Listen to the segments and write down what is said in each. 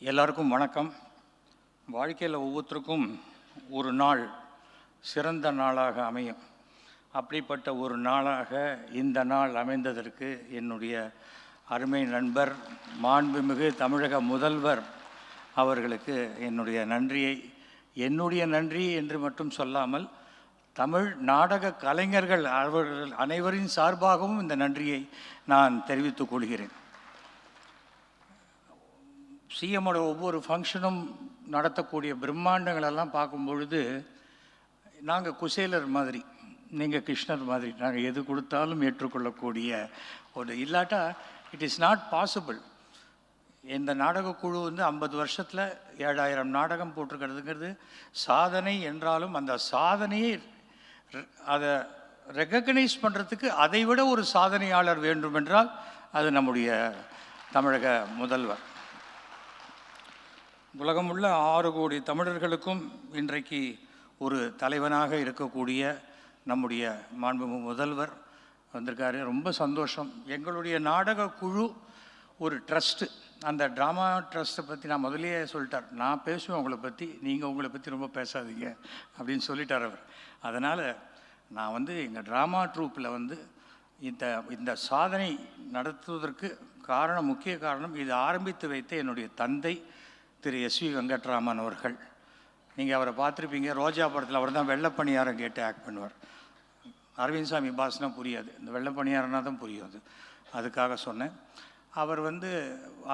எல்லாருக்கும் வணக்கம். வாழ்க்கையில் ஒவ்வொருத்தருக்கும் ஒரு நாள் சிறந்த நாளாக அமையும். அப்படிப்பட்ட ஒரு நாளாக இந்த நாள் அமைந்ததற்கு என்னுடைய அருமை நண்பர் மாண்புமிகு தமிழக முதல்வர் அவர்களுக்கு என்னுடைய நன்றி என்று மட்டும் சொல்லாமல் தமிழ் நாடக கலைஞர்கள் அவர்கள் அனைவரின் சார்பாகவும் இந்த நன்றியை நான் தெரிவித்துக் கொள்கிறேன். சிஎம்மோட ஒவ்வொரு ஃபங்க்ஷனும் நடத்தக்கூடிய பிரம்மாண்டங்களெல்லாம் பார்க்கும் பொழுது நாங்கள் குசேலர் மாதிரி, நீங்கள் கிருஷ்ணர் மாதிரி, நாங்கள் எது கொடுத்தாலும் ஏற்றுக்கொள்ளக்கூடிய ஒரு இல்லாட்டா இட் இஸ் நாட் பாசிபிள். இந்த நாடகக்குழு 50 வருஷத்தில் 7000 நாடகம் போட்டிருக்கிறதுங்கிறது சாதனை என்றாலும் அந்த சாதனையை அதை ரெகக்னைஸ் பண்ணுறதுக்கு அதை விட ஒரு சாதனையாளர் வேண்டுமென்றால் அது நம்முடைய தமிழக முதல்வர். உலகமுள்ள 6 கோடி தமிழர்களுக்கும் இன்றைக்கு ஒரு தலைவனாக இருக்கக்கூடிய நம்முடைய மாண்புமிகு முதல்வர் வந்திருக்காரு. ரொம்ப சந்தோஷம். எங்களுடைய நாடக குழு ஒரு ட்ரஸ்ட்டு, அந்த ட்ராமா ட்ரஸ்ட்டை பற்றி நான் முதலே சொல்லிட்டார். நான் பேசுவேன் உங்களை பற்றி, நீங்கள் உங்களை பற்றி ரொம்ப பேசாதீங்க அப்படின்னு சொல்லிட்டார் அவர். அதனால் நான் எங்கள் ட்ராமா ட்ரூப்பில் இந்த சாதனை நடத்துவதற்கு முக்கிய காரணம் இது ஆரம்பித்து வைத்த என்னுடைய தந்தை திரு எஸ்வி வெங்கட்ராமன் அவர்கள். நீங்கள் அவரை பார்த்துருப்பீங்க. ரோஜா படத்தில் அவர் தான் வெள்ளைப்பணியாரம் கேட்டு ஆக்ட் பண்ணுவார். அரவிந்த் சாமி பாஸ்னா புரியாது, இந்த வெள்ளைப்பணியாரன்னா தான் புரியும். அதுக்காக சொன்னேன். அவர்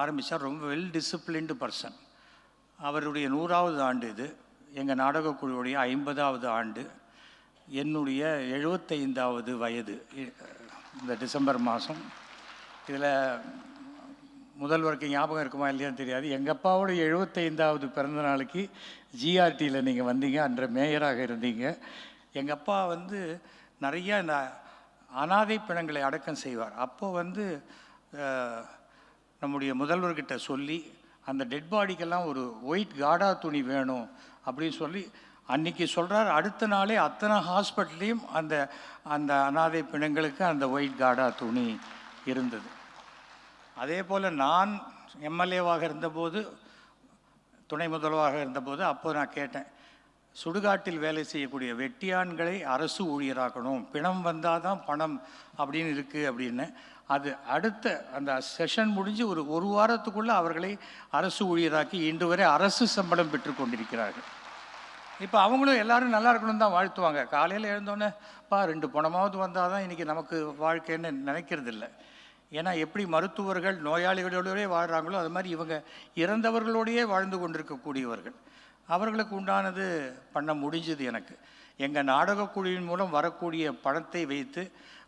ஆரம்பித்தார். ரொம்ப வெல் டிசிப்ளின்டு பர்சன். அவருடைய 100வது ஆண்டு இது. எங்கள் நாடகக்குழுவுடைய 50வது ஆண்டு. என்னுடைய 75வது வயது இந்த டிசம்பர் மாதம். இதில் முதல்வருக்கு ஞாபகம் இருக்குமா இல்லையான்னு தெரியாது. எங்கள் அப்பாவோட 75வது பிறந்த நாளைக்கு ஜிஆர்டியில் நீங்கள் வந்தீங்க, அன்ற மேயராக இருந்தீங்க. எங்கள் அப்பா நிறையா இந்த அனாதை பிணங்களை அடக்கம் செய்வார். அப்போது நம்முடைய முதல்வர்கிட்ட சொல்லி அந்த டெட் பாடிக்கெல்லாம் ஒரு ஒயிட் காடா துணி வேணும் அப்படின்னு சொல்லி அன்றைக்கி சொல்கிறார். அடுத்த நாளே அத்தனை ஹாஸ்பிட்டல்லையும் அந்த அந்த அனாதை பிணங்களுக்கு அந்த ஒயிட் காடா துணி இருந்தது. அதே போல் நான் எம்எல்ஏவாக இருந்தபோது, துணை முதல்வராக இருந்தபோது அப்போது நான் கேட்டேன், சுடுகாட்டில் வேலை செய்யக்கூடிய வெட்டியான்களை அரசு ஊழியராக்கணும், பிணம் வந்தால் தான் பணம் அப்படின்னு இருக்குது அப்படின்னு. அது அடுத்த அந்த செஷன் முடிஞ்சு ஒரு வாரத்துக்குள்ளே அவர்களை அரசு ஊழியராக்கி இன்று வரை அரசு சம்பளம் பெற்றுக்கொண்டிருக்கிறார்கள். இப்போ அவங்களும் எல்லோரும் நல்லா இருக்கணும் தான் வாழ்த்துவாங்க. காலையில் எழுந்தோன்னே 2 பணமாவது வந்தால் தான் இன்றைக்கி நமக்கு வாழ்க்கைன்னு நினைக்கிறது இல்லை. ஏன்னா எப்படி மருத்துவர்கள் நோயாளிகளோடவே வாழ்கிறாங்களோ அது மாதிரி இவங்க இறந்தவர்களோடையே வாழ்ந்து கொண்டிருக்கக்கூடியவர்கள். அவர்களுக்கு உண்டானது பண்ண முடிஞ்சது. எனக்கு எங்கள் நாடகக்குழுவின் மூலம் வரக்கூடிய பணத்தை வைத்து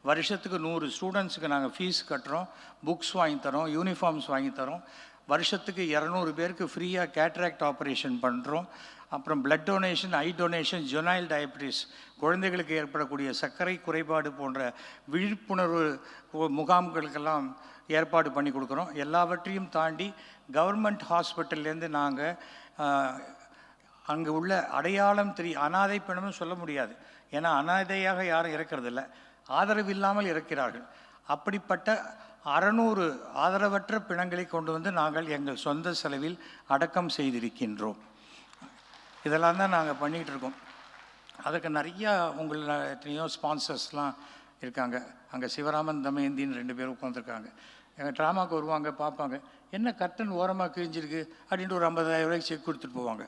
வருஷத்துக்கு 100 ஸ்டூடெண்ட்ஸுக்கு நாங்கள் ஃபீஸ் கட்டுறோம், புக்ஸ் வாங்கித்தரோம், யூனிஃபார்ம்ஸ் வாங்கித்தரோம். வருஷத்துக்கு 200 பேருக்கு ஃப்ரீயாக கேட்ராக்ட் ஆப்ரேஷன் பண்ணுறோம். அப்புறம் blood donation, eye donation, juvenile diabetes, குழந்தைகளுக்கு ஏற்படக்கூடிய சர்க்கரை குறைபாடு போன்ற விழிப்புணர்வு முகாம்களுக்கெல்லாம் ஏற்பாடு பண்ணி கொடுக்குறோம். எல்லாவற்றையும் தாண்டி கவர்மெண்ட் ஹாஸ்பிட்டல்லேருந்து நாங்கள் அங்கே உள்ள அடையாளம் அனாதை பிணமும் சொல்ல முடியாது, ஏன்னா அனாதையாக யாரும் இறக்கிறதில்ல, ஆதரவு இல்லாமல் இறக்கிறார்கள். அப்படிப்பட்ட 600 ஆதரவற்ற பிணங்களை கொண்டு நாங்கள் எங்கள் சொந்த செலவில் அடக்கம் செய்திருக்கின்றோம். இதெல்லாம் தான் நாங்கள் பண்ணிகிட்டு இருக்கோம். அதுக்கு நிறையா எத்தனையோ ஸ்பான்சர்ஸ்லாம் இருக்காங்க. அங்கே சிவராமன் தமயந்தின்னு 2 பேர் உட்காந்துருக்காங்க. எங்கள் ட்ராமாவுக்கு வருவாங்க, பார்ப்பாங்க, என்ன கர்டன் ஓரமாக கிழிஞ்சிருக்கு அப்படின்ட்டு ஒரு 50,000 ரூபாய்க்கு செக் கொடுத்துட்டு போவாங்க.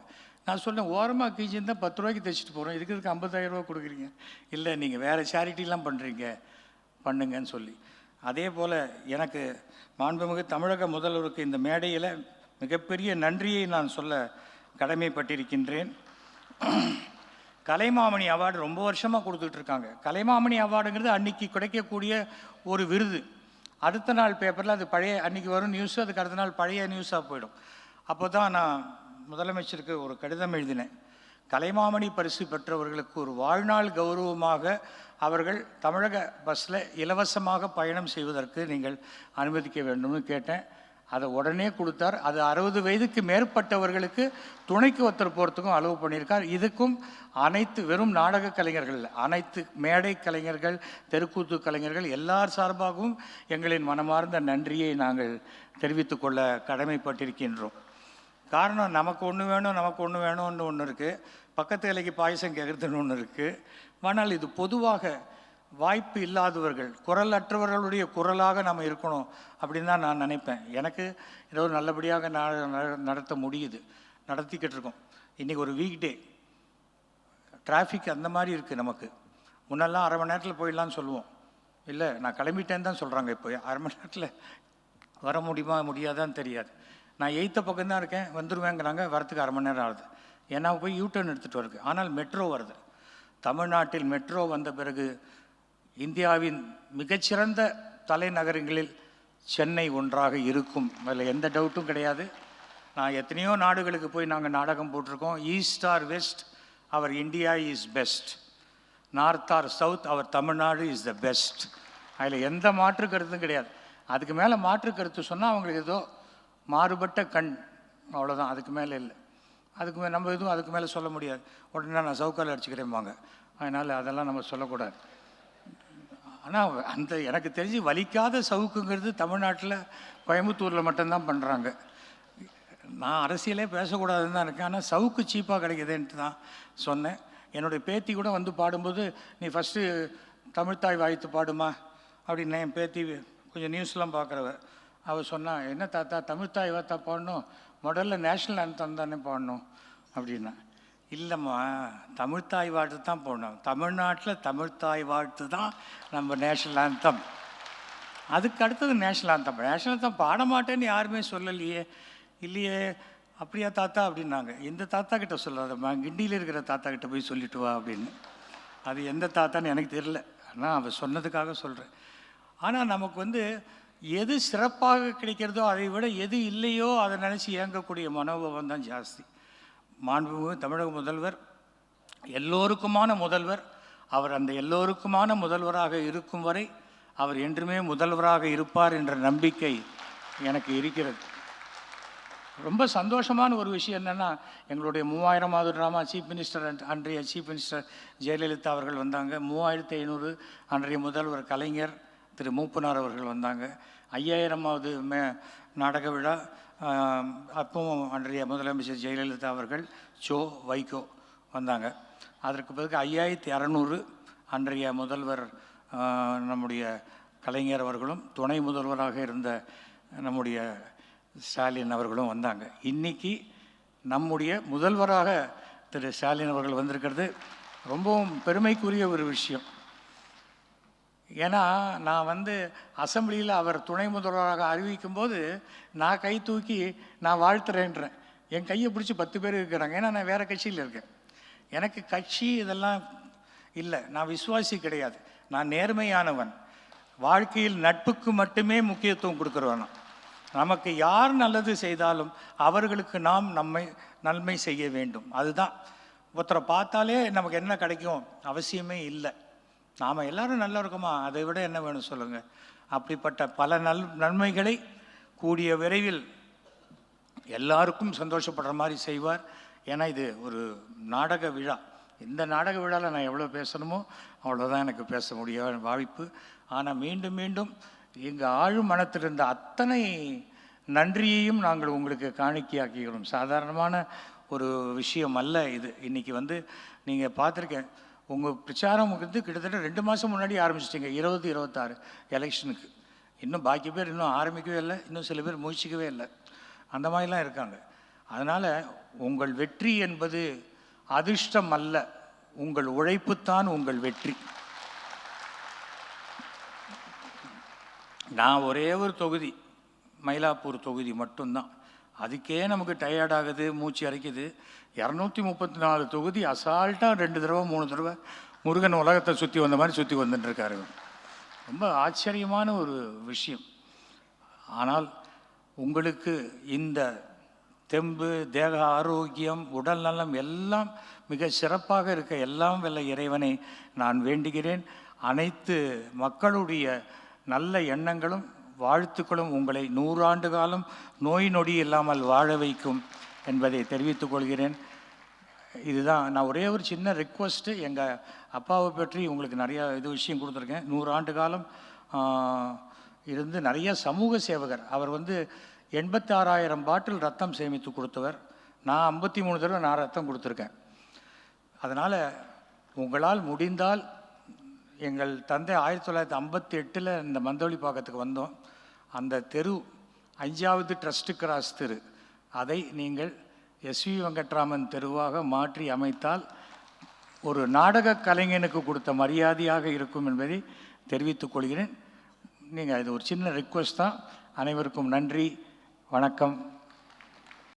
நான் சொன்னேன், ஓரமாக கிழிஞ்சிருந்தா 10 ரூபாய்க்கு தைச்சிட்டு போகிறோம், இதுக்கு 50,000 ரூபா கொடுக்குறீங்க? இல்லை, நீங்கள் வேறு சேரிட்டிலாம் பண்ணுங்கன்னு சொல்லி. அதே போல் எனக்கு மாண்புமிகு தமிழக முதல்வருக்கு இந்த மேடையில் மிகப்பெரிய நன்றியை நான் சொல்ல கடமைப்பட்டிருக்கின்றேன். கலைமாமணி அவார்டு ரொம்ப வருஷமாக கொடுத்துட்ருக்காங்க. கலைமாமணி அவார்டுங்கிறது அன்றைக்கி கிடைக்கக்கூடிய ஒரு விருது. அடுத்த நாள் பேப்பரில் அது அன்றைக்கி வரும் நியூஸு, அதுக்கு அடுத்த நாள் பழைய நியூஸாக போயிடும். அப்போ தான் நான் முதலமைச்சருக்கு ஒரு கடிதம் எழுதினேன். கலைமாமணி பரிசு பெற்றவர்களுக்கு ஒரு வாழ்நாள் கௌரவமாக அவர்கள் தமிழக பஸ்ஸில் இலவசமாக பயணம் செய்வதற்கு நீங்கள் அனுமதிக்க வேண்டும்னு கேட்டேன். அதை உடனே கொடுத்தார். அது 60 வயதுக்கு மேற்பட்டவர்களுக்கு துணைக்கு ஒருத்தர் போகிறதுக்கும் அளவு பண்ணியிருக்கார். இதுக்கும் அனைத்து வெறும் நாடக கலைஞர்கள், அனைத்து மேடை கலைஞர்கள், தெருக்கூத்து கலைஞர்கள் எல்லார் சார்பாகவும் எங்களின் மனமார்ந்த நன்றியை நாங்கள் தெரிவித்துக்கொள்ள கடமைப்பட்டிருக்கின்றோம். காரணம் நமக்கு ஒன்று வேணும், நமக்கு ஒன்று வேணும்னு ஒன்று இருக்குது, பக்கத்து இலைக்கு பாயசம் கேட்குறதுன்னு ஒன்று இருக்குது. ஆனால் இது பொதுவாக வாய்ப்பு இல்லாதவர்கள், குரல் அற்றவர்களுடைய குரலாக நம்ம இருக்கணும் அப்படின்னு தான் நான் நினைப்பேன். எனக்கு ஏதோ நல்லபடியாக நடத்த முடியுது, நடத்திக்கிட்டு இருக்கோம். இன்றைக்கி ஒரு வீக் டே, டிராஃபிக் அந்த மாதிரி இருக்குது நமக்கு. முன்னெல்லாம் அரை மணி நேரத்தில் போயிடலான்னு சொல்லுவோம், இல்லை நான் கிளம்பிட்டேன்னு தான் சொல்கிறாங்க. இப்போ அரை மணி நேரத்தில் வர முடியுமா முடியாதான்னு தெரியாது. நான் 8th பக்கம்தான் இருக்கேன், வந்துடுவேங்கிறாங்க, வரத்துக்கு அரை மணி நேரம் ஆகுது. ஏன்னா போய் யூட்டர்ன் எடுத்துகிட்டு வருது. ஆனால் மெட்ரோ வருது. தமிழ்நாட்டில் மெட்ரோ வந்த பிறகு இந்தியாவின் மிகச்சிறந்த தலைநகரங்களில் சென்னை ஒன்றாக இருக்கும், அதில் எந்த டவுட்டும் கிடையாது. நான் எத்தனையோ நாடுகளுக்கு போய் நாங்கள் நாடகம் போட்டிருக்கோம். ஈஸ்ட் ஆர் வெஸ்ட், அவர் India is best. North or south, அவர் தமிழ்நாடு இஸ் த பெஸ்ட். அதில் எந்த மாற்று கருத்தும் கிடையாது. அதுக்கு மேலே மாற்று கருத்து சொன்னால் அவங்களுக்கு ஏதோ மாறுபட்ட கண், அவ்வளோதான், அதுக்கு மேலே இல்லை. அதுக்கு நம்ம எதுவும் அதுக்கு மேலே சொல்ல முடியாது. உடனே நான் சவுக்கால் அடிச்சுக்கிறேன்பாங்க. அதனால் அதெல்லாம் நம்ம சொல்லக்கூடாது. ஆனால் அந்த எனக்கு தெரிஞ்சு வலிக்காத சவுக்குங்கிறது தமிழ்நாட்டில் கோயம்புத்தூரில் மட்டும்தான் பண்ணுறாங்க. நான் அரசியலே பேசக்கூடாதுன்னு தான் இருக்கேன். ஆனால் சவுக்கு சீப்பாக கிடைக்குதுன்ட்டு தான் சொன்னேன். என்னுடைய பேத்தி கூட வந்து பாடும்போது, நீ ஃபஸ்ட்டு தமிழ்த்தாய் வாழ்த்து பாடுமா அப்படின்னு என் பேத்தி கொஞ்சம் நியூஸ்லாம் பார்க்குறவ. அவள் சொன்னான், என்ன தாத்தா தமிழ்த்தாய் வாழ்த்தா பாடணும், முதல்ல நேஷ்னல் ஆந்தம் தானே பாடணும் அப்படின்னா. இல்லைம்மா, தமிழ்த்தாய் வாழ்த்து தான் போடணும். தமிழ்நாட்டில் தமிழ்த்தாய் வாழ்த்து தான் நம்ம நேஷ்னல் ஆந்தம். அதுக்கு அடுத்தது நேஷ்னல் ஆந்தம். நேஷ்னல் ஆந்தம் பாட மாட்டேன்னு யாருமே சொல்லலையே. இல்லையே, அப்படியா தாத்தா அப்படின்னாங்க. எந்த தாத்தா கிட்ட சொல்லாதம்மா, கிண்டியில் இருக்கிற தாத்தா கிட்ட போய் சொல்லிட்டு வா அப்படின்னு. அது எந்த தாத்தான்னு எனக்கு தெரியல, ஆனால் அவள் சொன்னதுக்காக சொல்கிறேன். ஆனால் நமக்கு எது சிறப்பாக கிடைக்கிறதோ அதை விட எது இல்லையோ அதை நினச்சி இயங்கக்கூடிய மனோபாவம் தான் ஜாஸ்தி. மாண்புமிகு தமிழக முதல்வர் எல்லோருக்குமான முதல்வர். அவர் அந்த எல்லோருக்குமான முதல்வராக இருக்கும் வரை அவர் என்றுமே முதல்வராக இருப்பார் என்ற நம்பிக்கை எனக்கு இருக்கிறது. ரொம்ப சந்தோஷமான ஒரு விஷயம் என்னென்னா, எங்களுடைய 3000வது ட்ராமா சீஃப் மினிஸ்டர் அன்றைய சீஃப் மினிஸ்டர் ஜெயலலிதா அவர்கள் வந்தாங்க. 3500 அன்றைய முதல்வர் கலைஞர் திரு மூப்பனார் அவர்கள் வந்தாங்க. 5000வது நாடக விழா அப்பவும் அன்றைய முதலமைச்சர் ஜெயலலிதா அவர்கள், வைகோ வந்தாங்க. அதற்கு பிறகு 5600 அன்றைய முதல்வர் நம்முடைய கலைஞர் அவர்களும் துணை முதல்வராக இருந்த நம்முடைய ஸ்டாலின் அவர்களும் வந்தாங்க. இன்றைக்கி நம்முடைய முதல்வராக திரு ஸ்டாலின் அவர்கள் வந்திருக்கிறது ரொம்பவும் பெருமைக்குரிய ஒரு விஷயம். ஏன்னா நான் அசம்பிளியில் அவர் துணை முதல்வராக அறிவிக்கும் போது நான் கை தூக்கி நான் வாழ்த்துறேன்றேன். என் கையை பிடிச்சி 10 பேர் இருக்கிறாங்க. ஏன்னா நான் வேறு கட்சியில் இருக்கேன். எனக்கு கட்சி இதெல்லாம் இல்லை, நான் விசுவாசி கிடையாது, நான் நேர்மையானவன். வாழ்க்கையில் நட்புக்கு மட்டுமே முக்கியத்துவம் கொடுக்குறவன். நமக்கு யார் நல்லது செய்தாலும் அவர்களுக்கு நாம் நன்மை செய்ய வேண்டும். அதுதான். ஒருத்தரை பார்த்தாலே நமக்கு என்ன கிடைக்கும் அவசியமே இல்லை. நாம் எல்லோரும் நல்லா இருக்கோமா, அதை விட என்ன வேணும் சொல்லுங்கள். அப்படிப்பட்ட பல நன்மைகளை கூடிய விரைவில் எல்லாருக்கும் சந்தோஷப்படுற மாதிரி செய்வார். ஏன்னா இது ஒரு நாடக விழா. இந்த நாடக விழாவில் நான் எவ்வளோ பேசணுமோ அவ்வளோதான் எனக்கு பேச முடிய வாய்ப்பு. ஆனால் மீண்டும் மீண்டும் எங்கள் ஆழும் மனத்தில் இருந்த அத்தனை நன்றியையும் நாங்கள் உங்களுக்கு காணிக்கையாக்கிறோம். சாதாரணமான ஒரு விஷயம் அல்ல இது. இன்றைக்கி நீங்கள் பார்த்துருக்கேன், உங்கள் பிரச்சாரம் கிட்டத்தட்ட 2 மாதம் முன்னாடி ஆரம்பிச்சிட்டிங்க. 2026 எலெக்ஷனுக்கு. இன்னும் பாக்கி பேர் இன்னும் ஆரம்பிக்கவே இல்லை, இன்னும் சில பேர் முயற்சிக்கவே இல்லை, அந்த மாதிரிலாம் இருக்காங்க. அதனால் உங்கள் வெற்றி என்பது அதிர்ஷ்டம் அல்ல, உங்கள் உழைப்புத்தான் உங்கள் வெற்றி. நான் ஒரே ஒரு தொகுதி, மயிலாப்பூர் தொகுதி மட்டும்தான். அதுக்கே நமக்கு டயர்டாகுது, மூச்சு அரைக்குது. 234 தொகுதி அசால்ட்டாக 2 தடவை 3 தடவை முருகன் உலகத்தை சுற்றி வந்த மாதிரி சுற்றி வந்துட்டுருக்காரு. ரொம்ப ஆச்சரியமான ஒரு விஷயம். ஆனால் உங்களுக்கு இந்த தெம்பு, தேக ஆரோக்கியம், உடல் நலம் எல்லாம் மிக சிறப்பாக இருக்க எல்லாம் வல்ல இறைவனை நான் வேண்டுகிறேன். அனைத்து மக்களுடைய நல்ல எண்ணங்களும் வாழ்த்துக்களும் உங்களை 100 ஆண்டு காலம் நோய் நொடி இல்லாமல் வாழ வைக்கும் என்பதை தெரிவித்துக் கொள்கிறேன். இதுதான் நான் ஒரே ஒரு சின்ன ரிக்வஸ்ட்டு. எங்கள் அப்பாவை பற்றி உங்களுக்கு நிறையா விஷயம் கொடுத்துருக்கேன். 100 ஆண்டு காலம் இருந்து நிறைய சமூக சேவகர். அவர் 86,000 பாட்டில் ரத்தம் சேமித்து கொடுத்தவர். நான் 53 தடவை நான் ரத்தம் கொடுத்துருக்கேன். அதனால் உங்களால் முடிந்தால், எங்கள் தந்தை 1958 இந்த மந்தவெளிப்பாக்கத்துக்கு வந்தோம். அந்த தெரு 5வது ட்ரஸ்ட் கிராஸ் தெரு, அதை நீங்கள் எஸ்வி வெங்கட்ராமன் தெருவாக மாற்றி அமைத்தால் ஒரு நாடக கலைஞனுக்கு கொடுத்த மரியாதையாக இருக்கும் என்பதை தெரிவித்துக் கொள்கிறேன். நீங்கள் இது ஒரு சின்ன ரிக்வெஸ்ட் தான். அனைவருக்கும் நன்றி, வணக்கம்.